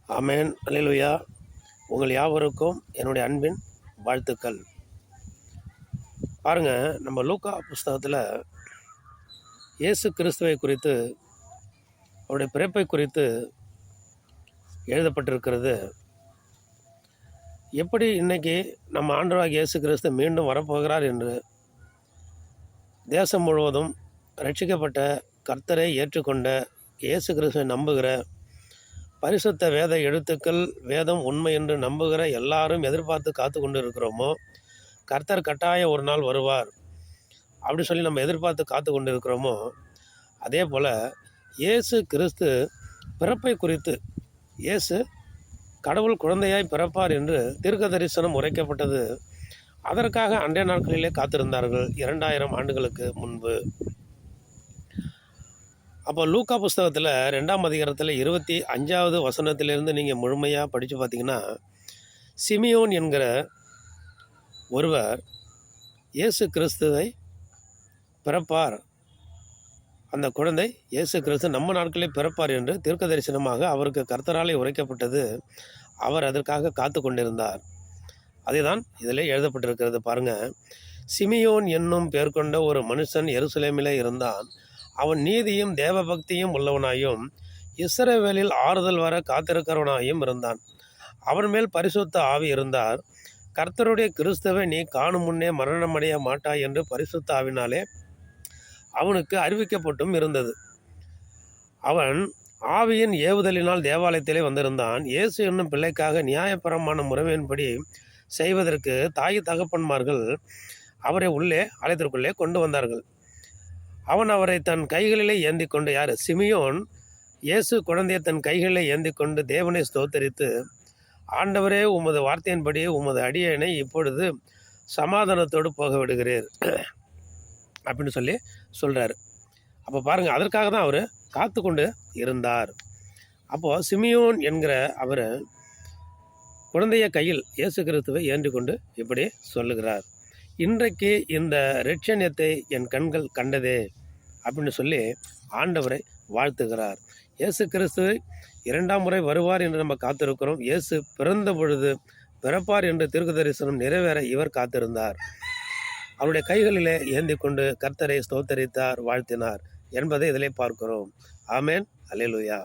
ஆமேன். அல்லேலூயா. உங்கள் யாவருக்கும் என்னுடைய அன்பின் வாழ்த்துக்கள். பாருங்க, நம்ம லூக்கா புஸ்தகத்தில் இயேசு கிறிஸ்துவை குறித்து, அவருடைய பிறப்பை குறித்து எழுதப்பட்டிருக்கிறது. எப்படி இன்னைக்கு நம்ம ஆண்டவராகிய இயேசு கிறிஸ்து மீண்டும் வரப்போகிறார் என்று தேசம் முழுவதும் ரட்சிக்கப்பட்ட, கர்த்தரை ஏற்றுக்கொண்ட, இயேசு கிறிஸ்துவை நம்புகிற, பரிசுத்த வேத எழுத்துக்கள், வேதம் உண்மை என்று நம்புகிற எல்லாரும் எதிர்பார்த்து காத்து கொண்டு இருக்கிறோமோ, கர்த்தர் கட்டாயம் ஒரு நாள் வருவார் அப்படி சொல்லி நம்ம எதிர்பார்த்து காத்து கொண்டு இருக்கிறோமோ, அதே போல் இயேசு கிறிஸ்து பிறப்பை குறித்து, இயேசு கடவுள் குழந்தையாய் பிறப்பார் என்று தீர்க்க தரிசனம் உரைக்கப்பட்டது. அதற்காக அன்றைய நாட்களிலே காத்திருந்தார்கள் 2000 ஆண்டுகளுக்கு முன்பு. அப்போ லூக்கா புஸ்தகத்தில் 2ஆம் அதிகாரத்தில் 25வது வசனத்திலிருந்து நீங்கள் முழுமையாக படித்து பார்த்தீங்கன்னா, சிமியோன் என்கிற ஒருவர் இயேசு கிறிஸ்துவை பிறப்பார், அந்த குழந்தை இயேசு கிறிஸ்து நம்ம நாட்களே பிறப்பார் என்று தீர்க்க தரிசனமாக அவருக்கு கர்த்தராலே உரைக்கப்பட்டது. அவர் அதற்காக காத்து கொண்டிருந்தார். அதே தான் இதில் எழுதப்பட்டிருக்கிறது. பாருங்கள், சிமியோன் என்னும் பேர் கொண்ட ஒரு மனுஷன் எருசலேமிலே இருந்தான். அவன் நீதியும் தேவபக்தியும் உள்ளவனாயும் இஸ்ரவேலில் ஆறுதல் வர காத்திருக்கிறவனாயும் இருந்தான். அவன் மேல் பரிசுத்த ஆவி இருந்தார். கர்த்தருடைய கிறிஸ்துவை நீ காணும் முன்னே மரணமடைய மாட்டாய் என்று பரிசுத்த ஆவினாலே அவனுக்கு அறிவிக்கப்பட்டும் இருந்தது. அவன் ஆவியின் ஏவுதலினால் தேவாலயத்திலே வந்திருந்தான். இயேசு என்னும் பிள்ளைக்காக நியாயப்பிரமாண முறைமையின்படி செய்வதற்கு தாய் தகப்பன்மார்கள் அவரை உள்ளே ஆலயத்திற்குள்ளே கொண்டு வந்தார்கள். அவன் அவரை தன் கைகளிலே ஏந்தி கொண்டு, யார்? சிமியோன் இயேசு குழந்தையை தன் கைகளிலே ஏந்தி கொண்டு தேவனை ஸ்தோத்தரித்து, ஆண்டவரே, உமது வார்த்தையின்படி உமது அடியேனை இப்பொழுது சமாதானத்தோடு போக விடுகிறீர் அப்படின்னு சொல்லி சொல்கிறார். அப்போ பாருங்கள், அதற்காக தான் அவர் காத்து கொண்டு இருந்தார். அப்போது சிமியோன் என்கிற அவர் குழந்தைய கையில் இயேசு கிறிஸ்துவை ஏந்தி கொண்டு இப்படி சொல்லுகிறார், இன்றைக்கு இந்த இரட்சணியத்தை என் கண்கள் கண்டதே அப்படின்னு சொல்லி ஆண்டவரை வாழ்த்துகிறார். இயேசு கிறிஸ்து 2ஆம் முறை வருவார் என்று நம்ம காத்திருக்கிறோம். இயேசு பிறந்த பொழுது பிறப்பார் என்று தீர்க்க தரிசனம் நிறைவேற இவர் காத்திருந்தார். அவருடைய கைகளிலே ஏந்தி கொண்டு கர்த்தரை ஸ்தோத்தரித்தார், வாழ்த்தினார் என்பதை இதிலே பார்க்கிறோம். ஆமேன். அல்லேலூயா.